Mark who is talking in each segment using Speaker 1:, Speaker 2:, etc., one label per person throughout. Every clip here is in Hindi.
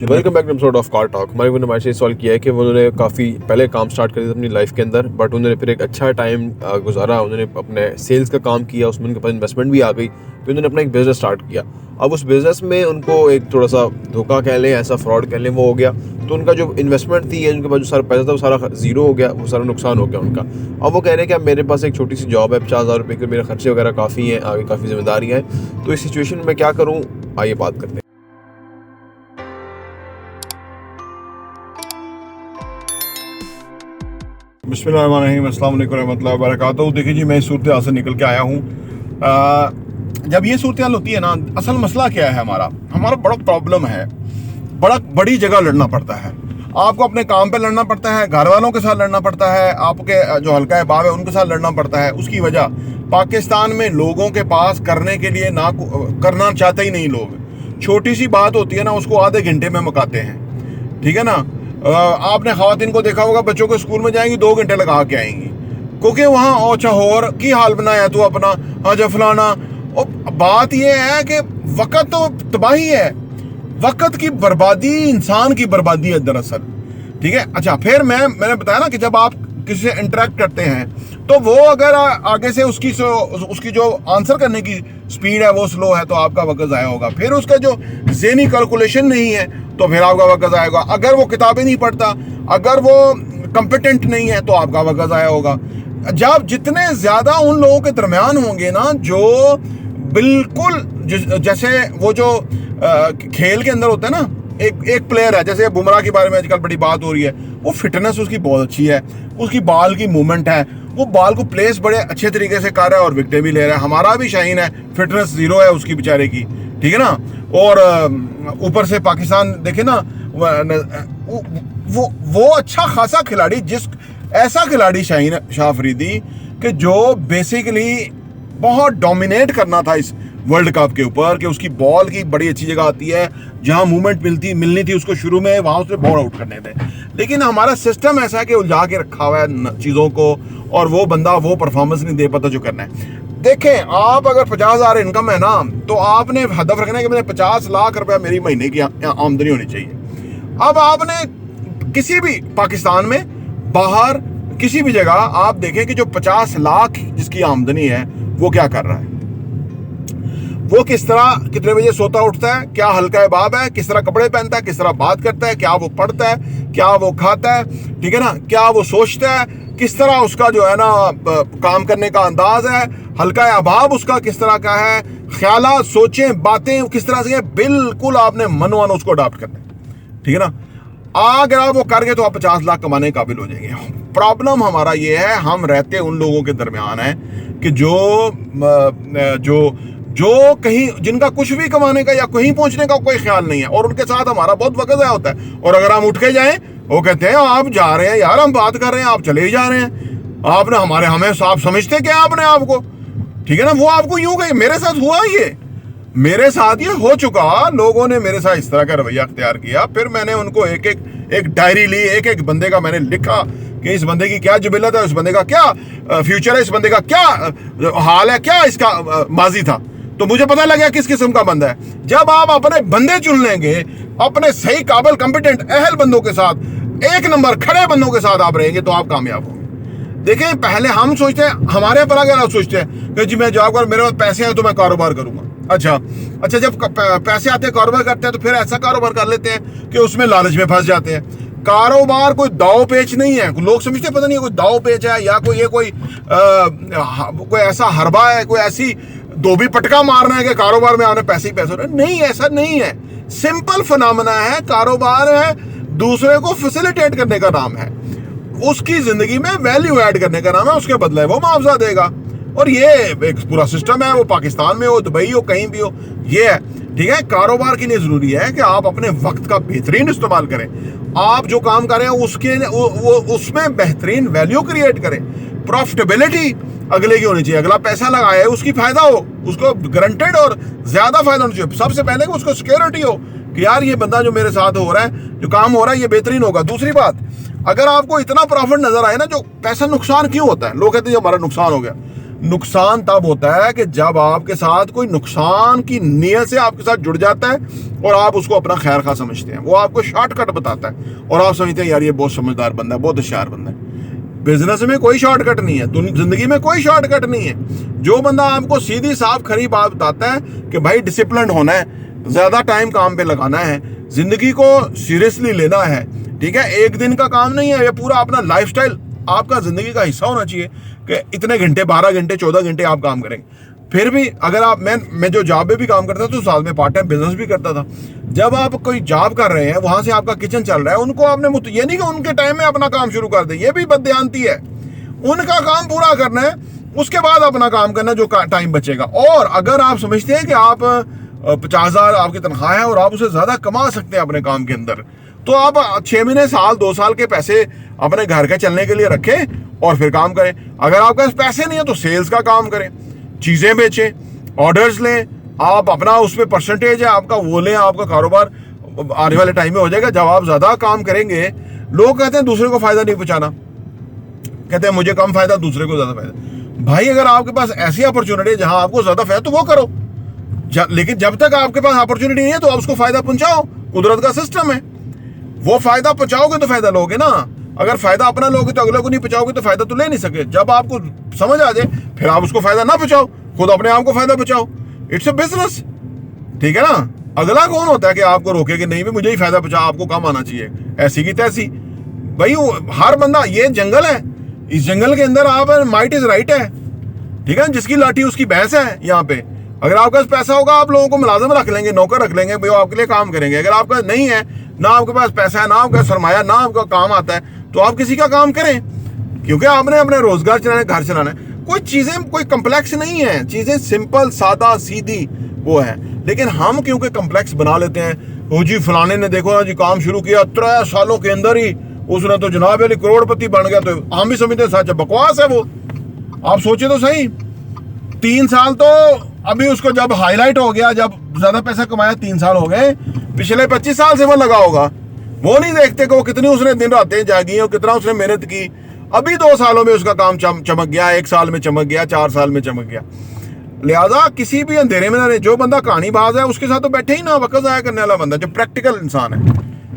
Speaker 1: Welcome back to episode of car talk. हमारे ने हमारे से सवाल किया है कि उन्होंने काफ़ी पहले काम स्टार्ट कर दिया अपनी लाइफ के अंदर, बट उन्होंने फिर एक अच्छा टाइम गुजारा, उन्होंने अपने सेल्स का काम किया, उसमें उनके पास इन्वेस्टमेंट भी आ गई, फिर उन्होंने अपना एक बिज़नेस स्टार्ट किया। अब उस बिज़नेस में उनको एक थोड़ा सा धोखा कह लें, ऐसा फ्रॉड कह लें, वो हो गया। तो उनका जो इन्वेस्टमेंट थी, उनके पास जो सारा पैसा था वो सारा ज़ीरो हो गया, वो सारा नुकसान हो गया उनका। अब वो कह रहे हैं कि मेरे पास एक छोटी सी जॉब है, 50,000 रुपये के, मेरे खर्चे वगैरह काफ़ी हैं, आगे काफ़ी जिम्मेदारियाँ हैं, तो इस सिचुएशन में मैं क्या करूँ, आइए बात करते हैं।
Speaker 2: बिस्मिल्लाहिर्रहमानिर्रहीम, अस्सलाम वालेकुम रहमतुल्लाहि व बरकातहू। देखिए जी, मैं इस सूरत हाल से निकल के आया हूँ। जब ये सूरत हाल होती है ना, असल मसला क्या है, हमारा बड़ा प्रॉब्लम है, बड़ी जगह लड़ना पड़ता है। आपको अपने काम पे लड़ना पड़ता है, घर वालों के साथ लड़ना पड़ता है, आपके जो हल्का अहबाब है उनके साथ लड़ना पड़ता है। उसकी वजह पाकिस्तान में लोगों के पास करने के लिए ना करना चाहते ही नहीं लोग। छोटी सी बात होती है ना, उसको आधे घंटे में मुकाते हैं, ठीक है ना। आपने ख़वातीन को देखा होगा, बच्चों को स्कूल में जाएंगी 2 घंटे लगा के आएंगी, क्योंकि वहाँ ओछा होर की हाल बनाया तू अपना, हाँ फलाना। और बात यह है कि वक़्त तो तबाही है, वक़्त की बर्बादी इंसान की बर्बादी है दरअसल, ठीक है। अच्छा, फिर मैंने बताया ना कि जब आप किसी से इंटरेक्ट करते हैं तो वो अगर आगे से उसकी जो आंसर करने की स्पीड है वो स्लो है तो आपका वक्त ज़ाया होगा। फिर उसका जो ज़हनी कैलकुलेशन नहीं है तो फिर आपका वक्त ज़ाया होगा। अगर वो किताबें नहीं पढ़ता, अगर वो कम्पिटेंट नहीं है तो आपका वक्त ज़ाया होगा। जब जितने ज़्यादा उन लोगों के दरमियान होंगे ना जो बिल्कुल जैसे वो जो खेल के अंदर होता है ना, एक प्लेयर है, जैसे बुमराह के बारे में आजकल बड़ी बात हो रही है, वो फिटनेस उसकी बहुत अच्छी है, उसकी बॉल की मूवमेंट है, वो बॉल को प्लेस बड़े अच्छे तरीके से कर रहा है और विकेटें भी ले रहा है। हमारा भी शाहीन है, फिटनेस ज़ीरो है उसकी बेचारे की, ठीक है ना। और ऊपर से पाकिस्तान देखे ना, वो अच्छा खासा खिलाड़ी, ऐसा खिलाड़ी शाहीन शाह अफरीदी कि जो बेसिकली बहुत डोमिनेट करना था इस वर्ल्ड कप के ऊपर, कि उसकी बॉल की बड़ी अच्छी जगह आती है, जहां मूवमेंट मिलनी थी उसको शुरू में, वहां उसने बॉल आउट करने थे। लेकिन हमारा सिस्टम ऐसा है कि उलझा के रखा हुआ है चीज़ों को, और वो बंदा वो परफॉर्मेंस नहीं दे पाता जो करना है। देखें, आप अगर 50,000 इनकम है ना, तो आपने हदफ रखना है कि मैंने 50 लाख रुपया मेरी महीने की आमदनी होनी चाहिए। अब आपने किसी भी पाकिस्तान में, बाहर किसी भी जगह आप देखें कि जो 50 लाख जिसकी आमदनी है वो क्या कर रहा है, वो किस तरह, कितने बजे सोता उठता है, क्या हल्का अहबाब है, किस तरह कपड़े पहनता है, किस तरह बात करता है, क्या वो पढ़ता है, क्या वो खाता है, ठीक है ना, क्या वो सोचता है, किस तरह उसका जो है ना काम करने का अंदाज है, हल्का अहबाब उसका किस तरह का है, ख्यालात, सोचें, बातें किस तरह से है, बिल्कुल आपने मनवाना उसको अडॉप्ट करना है, ठीक है ना। अगर आप वो कर गए तो आप 50 लाख कमाने के काबिल हो जाएंगे। प्रॉब्लम हमारा ये है, हम रहते उन लोगों के दरमियान है कि जो कहीं, जिनका कुछ भी कमाने का या कहीं पहुंचने का कोई ख्याल नहीं है, और उनके साथ हमारा बहुत वक्त ज़ाया होता है। और अगर हम उठ के जाएं, वो कहते हैं आप जा रहे हैं यार, हम बात कर रहे हैं, आप चले ही जा रहे हैं, आपने हमें साफ समझते क्या आपने आपको, ठीक है ना। वो आपको यूं कहे, मेरे साथ हुआ मेरे साथ ये हो चुका, लोगों ने मेरे साथ इस तरह का रवैया अख्तियार किया। फिर मैंने उनको एक डायरी ली, एक बंदे का मैंने लिखा कि इस बंदे की क्या जबिलत है, इस बंदे का क्या फ्यूचर है, इस बंदे का क्या हाल है, क्या इसका माजी था, तो मुझे पता लगा किस किस्म का बंदा है। जब आप अपने बंदे चुन लेंगे, अपने सही काबिल कंपिटेंट अहल बंदों के साथ, एक नंबर खड़े बंदों के साथ आप रहेंगे तो आप कामयाब होंगे। देखें, पहले हम सोचते हैं, हमारे पर अगर आप सोचते हैं कि जी मैं जॉब कर, मेरे पास पैसे हैं तो मैं कारोबार करूंगा। अच्छा, जब पैसे आते हैं कारोबार करते हैं तो फिर ऐसा कारोबार कर लेते हैं कि उसमें लालच में फंस जाते हैं। कारोबार कोई दाव पेच नहीं है, लोग समझते पता नहीं कोई दाव पेच है या कोई ऐसा हरबा है, कोई ऐसी धोबी पटका मारना है कि कारोबार में आपने पैसे ही पैसे हो रहे। नहीं, ऐसा नहीं है। सिंपल फिनोमेना है, कारोबार है दूसरे को फैसिलिटेट करने का नाम है, उसकी जिंदगी में वैल्यू ऐड करने का नाम है, उसके बदले वो मुआवजा देगा। और ये एक पूरा सिस्टम है, वो पाकिस्तान में हो, दुबई हो, कहीं भी हो, ये है, ठीक है। कारोबार के लिए जरूरी है कि आप अपने वक्त का बेहतरीन इस्तेमाल करें, आप जो काम कर रहे हैं उसमें बेहतरीन वैल्यू क्रिएट करें, प्रॉफिटेबिलिटी अगले की होनी चाहिए, अगला पैसा लगाए उसकी फायदा हो, उसको गारंटेड और ज्यादा फायदा होना चाहिए। सबसे पहले कि उसको सिक्योरिटी हो कि यार ये बंदा जो मेरे साथ हो रहा है, जो काम हो रहा है, ये बेहतरीन होगा। दूसरी बात, अगर आपको इतना प्रॉफिट नजर आए ना, जो पैसा नुकसान क्यों होता है, लोग कहते हैं हमारा नुकसान हो गया, नुकसान तब होता है कि जब आपके साथ कोई नुकसान की नीयत से आपके साथ जुड़ जाता है और आप उसको अपना खैर खा समझते हैं। वो आपको शॉर्टकट बताता है और आप समझते हैं यार ये बहुत समझदार बंदा है, बहुत होशियार बंदा है। बिजनेस में कोई शॉर्टकट नहीं है, जिंदगी में कोई शॉर्टकट नहीं है। जो बंदा आपको सीधी साफ खरी बात बताता है कि भाई डिसिप्लिन होना है, ज्यादा टाइम काम पे लगाना है, जिंदगी को सीरियसली लेना है, ठीक है, एक दिन का काम नहीं है, ये पूरा अपना लाइफस्टाइल आपका जिंदगी का हिस्सा होना चाहिए कि इतने घंटे 12 घंटे 14 घंटे आप काम करेंगे। फिर भी अगर आप मैं जो जॉब में भी काम करता था तो साथ में पार्ट टाइम बिजनेस भी करता था। जब आप कोई जॉब कर रहे हैं, वहां से आपका किचन चल रहा है, उनको आपने ये नहीं कि उनके टाइम में अपना काम शुरू कर दे, ये भी बददियानती है। उनका काम पूरा करना है, उसके बाद अपना काम करना जो टाइम बचेगा। और अगर आप समझते हैं कि आप 50,000 आपकी तनख्वाह है और आप उसे ज्यादा कमा सकते हैं अपने काम के अंदर, तो आप 6 महीने साल 2 साल के पैसे अपने घर के चलने के लिए रखें और फिर काम करें। अगर आपके पास पैसे नहीं है तो सेल्स का काम करें, चीजें बेचें, ऑर्डर्स लें, आप अपना उसमें परसेंटेज है आपका वो लें, आपका कारोबार आने वाले टाइम में हो जाएगा। जब आप ज्यादा काम करेंगे, लोग कहते हैं दूसरे को फायदा नहीं पहुंचाना, कहते हैं मुझे कम फायदा दूसरे को ज्यादा फायदा। भाई अगर आपके पास ऐसी अपॉर्चुनिटी है जहां आपको ज्यादा फायदा तो वो करो, लेकिन जब तक आपके पास अपॉर्चुनिटी नहीं है तो आप उसको फायदा पहुंचाओ। कुदरत का सिस्टम है, वो फायदा पहुंचाओगे तो फायदा लोगे ना। अगर फायदा अपना लोगे तो अगले को नहीं पहुंचाओगे तो फायदा तो ले नहीं सके। जब आपको समझ आ जाए फिर आप उसको फायदा ना पहुंचाओ, खुद अपने आप को फायदा पहुंचाओ। इट्स अ बिजनेस, ठीक है ना। अगला कौन होता है कि आपको रोके कि नहीं भी मुझे ही फायदा पहुंचा, आपको कम आना चाहिए, ऐसी की तैसी। भाई हर बंदा, ये जंगल है, इस जंगल के अंदर आप माइट इज राइट है, ठीक है, जिसकी लाठी उसकी भैंस है। यहाँ पे अगर आपके पास पैसा होगा आप लोगों को मुलाजिम रख लेंगे, नौकर रख लेंगे, भाई आपके लिए काम करेंगे। अगर आपका नहीं है, ना आपके पास पैसा है, ना आपका सरमाया, ना आपका काम आता है, तो आप किसी का काम करें, क्योंकि आपने अपने रोजगार चलाना, घर चलाना है। कोई चीजें कोई कम्प्लेक्स नहीं है, चीजें सिंपल सादा सीधी वो है। लेकिन हम क्योंकि कम्प्लेक्स बना लेते हैं, वो जी फलाने ने देखो ना जी काम शुरू किया 3 सालों के अंदर ही उसने तो जनाब अली करोड़पति बन गया, तो हम भी समझते हैं सच बकवास है वो। आप सोचे तो सही, 3 साल तो अभी उसको जब हाईलाइट हो गया, जब ज्यादा पैसा कमाया 3 साल हो गए, पिछले 25 साल से वो लगा होगा। वो नहीं देखते कि वो कितनी उसने दिन रातें जागी और कितना उसने मेहनत की। अभी 2 सालों में उसका काम चमक गया, 1 साल में चमक गया, 4 साल में चमक गया। लिहाजा किसी भी अंधेरे में ना रहे। जो बंदा कहानी बाज है उसके साथ तो बैठे ही ना, वक्त जाया करने वाला बंदा, जो प्रैक्टिकल इंसान है,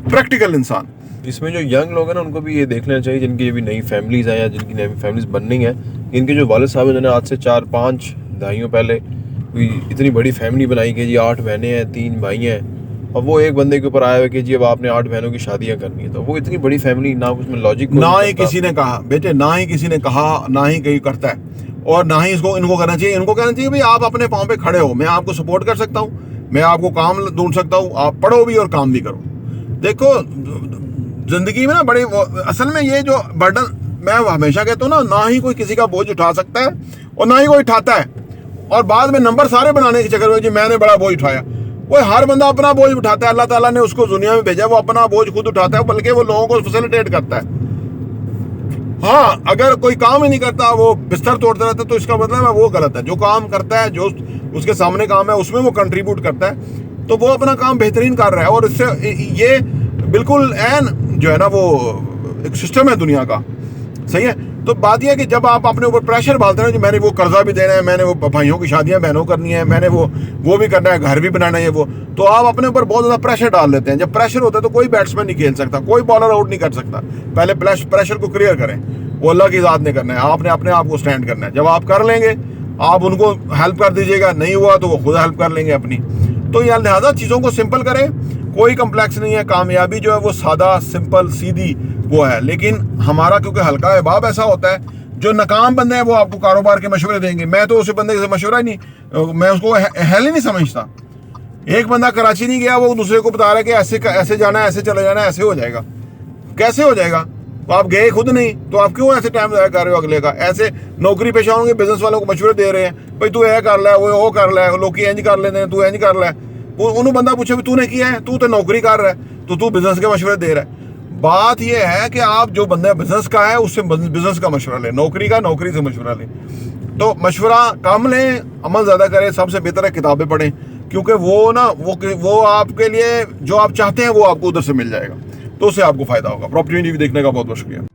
Speaker 2: प्रैक्टिकल इंसान।
Speaker 1: इसमें जो यंग लोग हैं ना, उनको भी ये देख लेना चाहिए, जिनकी अभी नई फैमिलीज हैं या जिनकी नई फैमिलीज बननी है, इनके जो वालिद साहब हैं, आज से 4-5 दहाइयों पहले इतनी बड़ी फैमिली बनाई कि जी 8 बहनें हैं, 3 भाई हैं, और वो एक बंदे के ऊपर आया हुआ कि जी अब आपने 8 बहनों की शादियां करनी है। तो वो इतनी बड़ी फैमिली, ना उसमें लॉजिक,
Speaker 2: ना ही किसी ने कहा बेटे, ना ही किसी ने कहा, ना ही कहीं करता है, और ना ही इनको करना चाहिए। इनको कहना चाहिए भाई आप अपने पाँव पे खड़े हो, मैं आपको सपोर्ट कर सकता हूँ, मैं आपको काम ढूंढ सकता हूँ, आप पढ़ो भी और काम भी करो। देखो जिंदगी में ना बड़े असल में ये जो बर्डन, मैं हमेशा कहता हूँ ना ही कोई किसी का बोझ उठा सकता है और ना ही कोई उठाता है। और बाद में नंबर सारे बनाने के चक्कर में जी मैंने बड़ा बोझ उठाया, वो हर बंदा अपना बोझ उठाता है। अल्लाह ताला ने उसको दुनिया में भेजा, वो अपना बोझ खुद उठाता है, बल्कि वो लोगों को फैसिलिटेट करता है। हाँ, अगर कोई काम ही नहीं करता, वो बिस्तर तोड़ता रहता है, तो इसका मतलब है वो गलत है। जो काम करता है, जो उसके सामने काम है, उसमें वो कंट्रीब्यूट करता है, तो वो अपना काम बेहतरीन कर रहा है। और इससे ये बिल्कुल एन जो है ना वो एक सिस्टम है दुनिया का, सही है। तो बात यह है कि जब आप अपने ऊपर प्रेशर डालते हैं कि मैंने वो कर्जा भी देना है, मैंने वो भाइयों की शादियां बहनों करनी है, मैंने वो भी करना है, घर भी बनाना है, वो तो आप अपने ऊपर बहुत ज़्यादा प्रेशर डाल देते हैं। जब प्रेशर होता है तो कोई बैट्समैन नहीं खेल सकता, कोई बॉलर आउट नहीं कर सकता। पहले प्रेशर को क्लियर करें, वो अल्लाह की ज़ात ने करना है, आपने अपने आप को स्टैंड करना है। जब आप कर लेंगे, आप उनको हेल्प कर दीजिएगा, नहीं हुआ तो वो खुद हेल्प कर लेंगे अपनी। तो यार लिहाजा चीज़ों को सिंपल करें, कोई कम्प्लेक्स नहीं है। कामयाबी जो है वो सादा सिंपल सीधी वो है। लेकिन हमारा क्योंकि हल्का अहबाब ऐसा होता है, जो नाकाम बंदे हैं वो आपको कारोबार के मशवरे देंगे। मैं तो उस बंदे से मशवरा ही नहीं, मैं उसको हेल ही नहीं समझता। एक बंदा कराची नहीं गया, वो दूसरे को बता रहा है कि ऐसे जाना है, ऐसे चले जाना है, ऐसे हो जाएगा। कैसे हो जाएगा? तो आप गए खुद नहीं, तो आप क्यों ऐसे टाइम ज़ाया कर रहे हो अगले का? ऐसे नौकरी पेशा होंगे, बिजनेस वालों को मशवरे दे रहे हैं, भाई तू ये कर ले, वो कर ले, लोग इंज कर लेते हैं, तू इंज कर ले। उन्होंने बंदा पूछे तूने किया है, तू तो नौकरी कर रहा है, तो तू बिजनेस के मशवरे दे रहा है। बात यह है कि आप जो बंदा बिजनेस का है उससे बिजनेस का मशवरा लें, नौकरी का नौकरी से मशवरा लें। तो मशवरा कम लें, अमल ज़्यादा करें। सबसे बेहतर है किताबें पढ़ें, क्योंकि वो आपके लिए जो आप चाहते हैं वो आपको उधर से मिल जाएगा, तो उससे आपको फ़ायदा होगा। प्रॉपर्टी टीवी देखने का बहुत बहुत शुक्रिया।